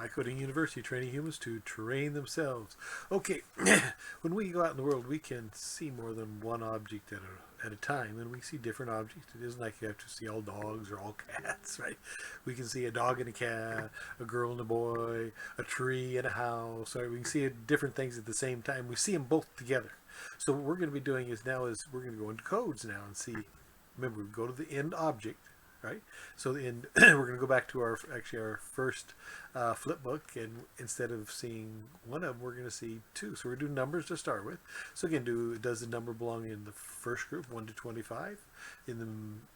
Coding University, training humans to train themselves. Okay, when we go out in the world, we can see more than one object at a time, and we see different objects. It isn't like you have to see all dogs or all cats, right? We can see a dog and a cat, a girl and a boy, a tree and a house. Right? We can see different things at the same time. We see them both together. So what we're going to be doing is we're going to go into codes now and see. Remember, we go to the end object, right? So in we're going to go back to our first flip book, and instead of seeing one of them, we're going to see two. So we're doing numbers to start with. So again, does the number belong in the first group, 1 to 25, in the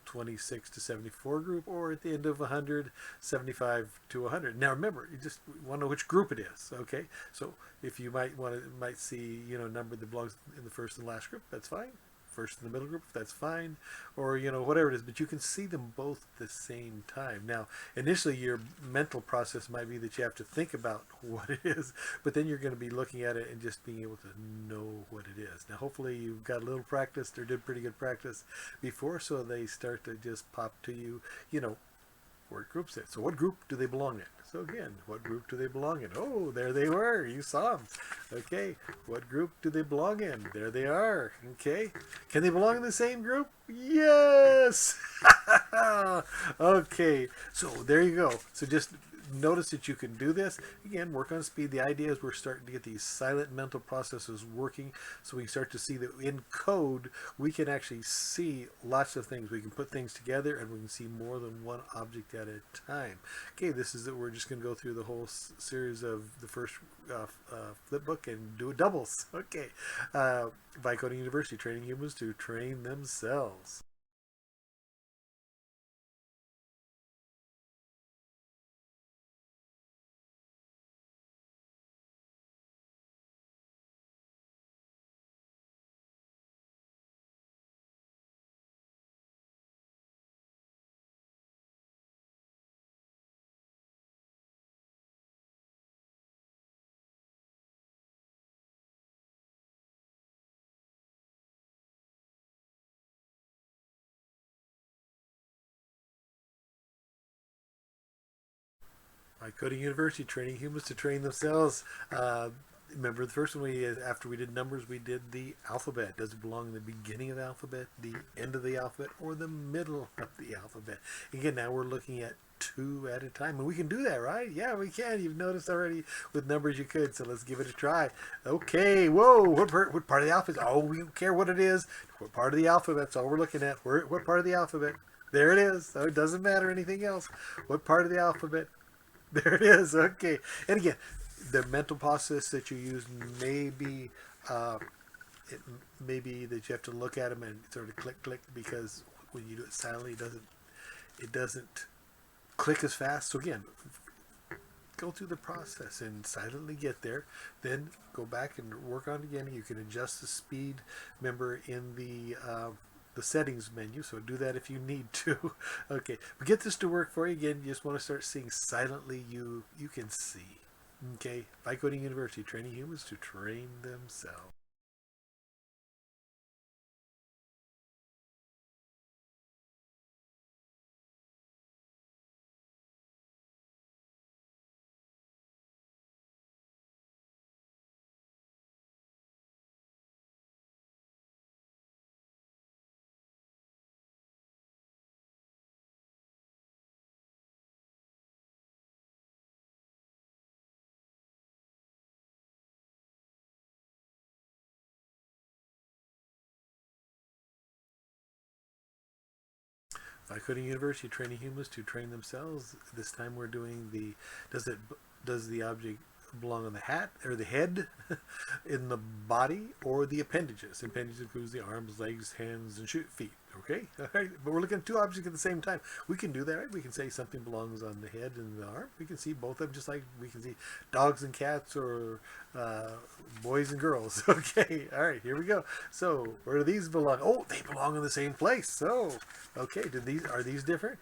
26 to 74 group, or at the end of 100, 75 to 100? Now remember, you just want to know which group it is. Okay, so if you might see a number that belongs in the first and last group, that's fine. First in the middle group, that's fine, or whatever it is, but you can see them both at the same time. Now initially your mental process might be that you have to think about what it is, but then you're going to be looking at it and just being able to know what it is. Now hopefully you've got a little practice or did pretty good practice before, so they start to just pop to you, word groups it. So what group do they belong in? So again, what group do they belong in? Oh, there they were. You saw them. Okay. What group do they belong in? There they are. Okay. Can they belong in the same group? Yes. Okay. So there you go. So just notice that you can do this. Again, work on speed. The idea is we're starting to get these silent mental processes working, so we start to see that in code we can actually see lots of things. We can put things together and we can see more than one object at a time. Okay, this is that we're just going to go through the whole series of the first flip book and do doubles. Okay, Coding University, training humans to train themselves. Coding University, training humans to train themselves. Remember the first one after we did numbers, we did the alphabet. Does it belong in the beginning of the alphabet, the end of the alphabet, or the middle of the alphabet? Again, now we're looking at two at a time, and we can do that, right? Yeah, we can. You've noticed already with numbers you could, so let's give it a try. Okay, whoa, what part of the alphabet? Oh, we don't care what it is. What part of the alphabet? That's all we're looking at. What part of the alphabet? There it is. So it doesn't matter anything else. What part of the alphabet? There it is. Okay. And again, the mental process that you use may be it may be that you have to look at them and sort of click click, because when you do it silently, it doesn't click as fast. So again, go through the process and silently get there. Then go back and work on it again. You can adjust the speed. Remember in the settings menu, so do that if you need to. Okay, but get this to work for you. Again, you just want to start seeing silently. You can see. Okay, Coding University, training humans to train themselves. Coding University, training humans to train themselves. This time we're doing does the object belong on the hat or the head, in the body, or the appendages? Appendages includes the arms, legs, hands, and feet. Okay, all right. But we're looking at two objects at the same time. We can do that, right? We can say something belongs on the head and the arm. We can see both of them, just like we can see dogs and cats, or boys and girls. Okay, all right. Here we go. So where do these belong? Oh, they belong in the same place. So okay, are these different?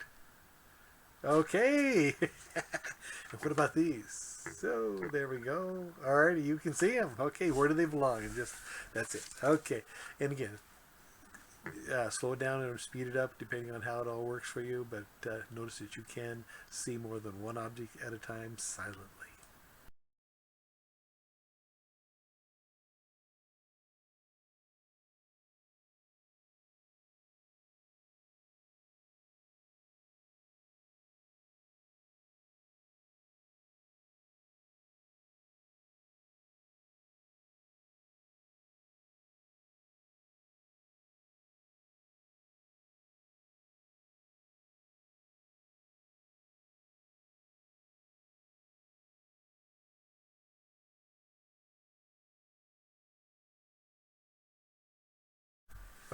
Okay. And what about these? So there we go. All right, you can see them. Okay, where do they belong? And just that's it. Okay, and again, slow it down or speed it up depending on how it all works for you. But notice that you can see more than one object at a time silently.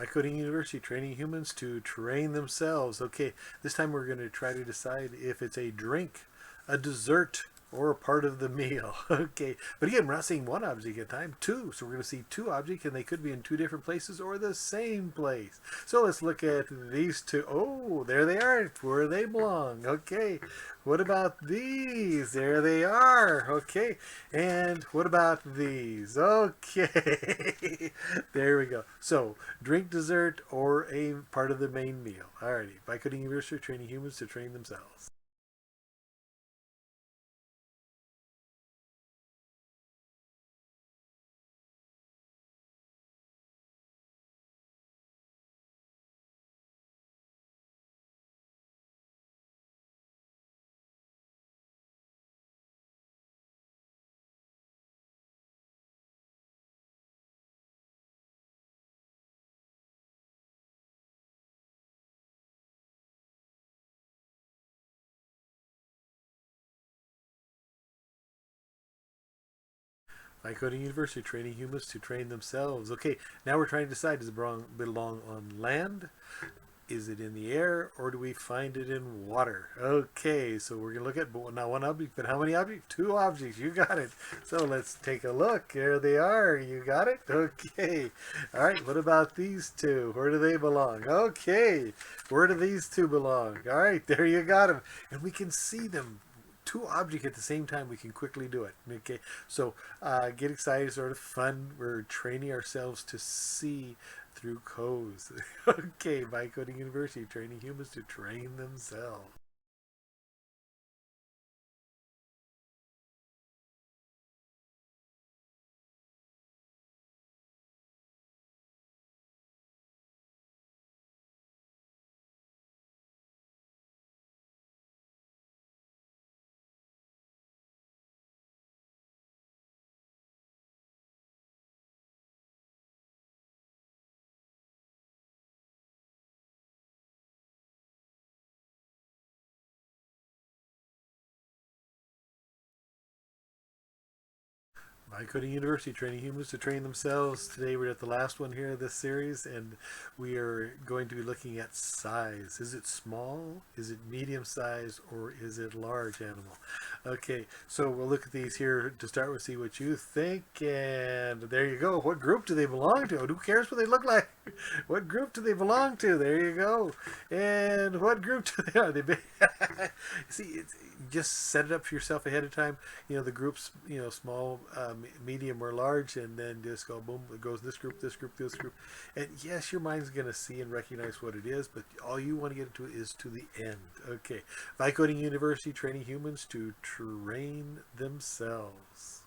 By Coding University, training humans to train themselves. Okay, this time we're going to try to decide if it's a drink, a dessert, or a part of the meal. Okay, but again, we're not seeing one object at a time, two. So we're going to see two objects, and they could be in two different places or the same place. So let's look at these two. Oh, there they are, where they belong. Okay, what about these? There they are. Okay, and what about these? Okay, there we go. So, drink, dessert, or a part of the main meal. Alrighty, by Coding University, training humans to train themselves. By Coding University, training humans to train themselves. Okay, now we're trying to decide, does it belong on land? Is it in the air, or do we find it in water? Okay, so we're going to look at now one object, but how many objects? Two objects. You got it. So let's take a look. There they are. You got it? Okay. All right, what about these two? Where do they belong? Okay, where do these two belong? All right, there you got them. And we can see them. Two objects at the same time, we can quickly do it. Okay, so get excited, sort of fun. We're training ourselves to see through codes. Okay, by Coding University, training humans to train themselves. By Coding University, training humans to train themselves. Today we're at the last one here of this series, and we are going to be looking at size. Is it small? Is it medium size? Or is it large animal? Okay, so we'll look at these here to start with, see what you think, and there you go. What group do they belong to? Who cares what they look like? What group do they belong to? There you go. And what group do they are? See, just set it up for yourself ahead of time. You know, the groups, you know, small, medium, or large, and then just go boom. It goes this group, this group, this group, and yes, your mind's going to see and recognize what it is, but all you want to get into is to the end. Okay, Coding University, training humans to train themselves.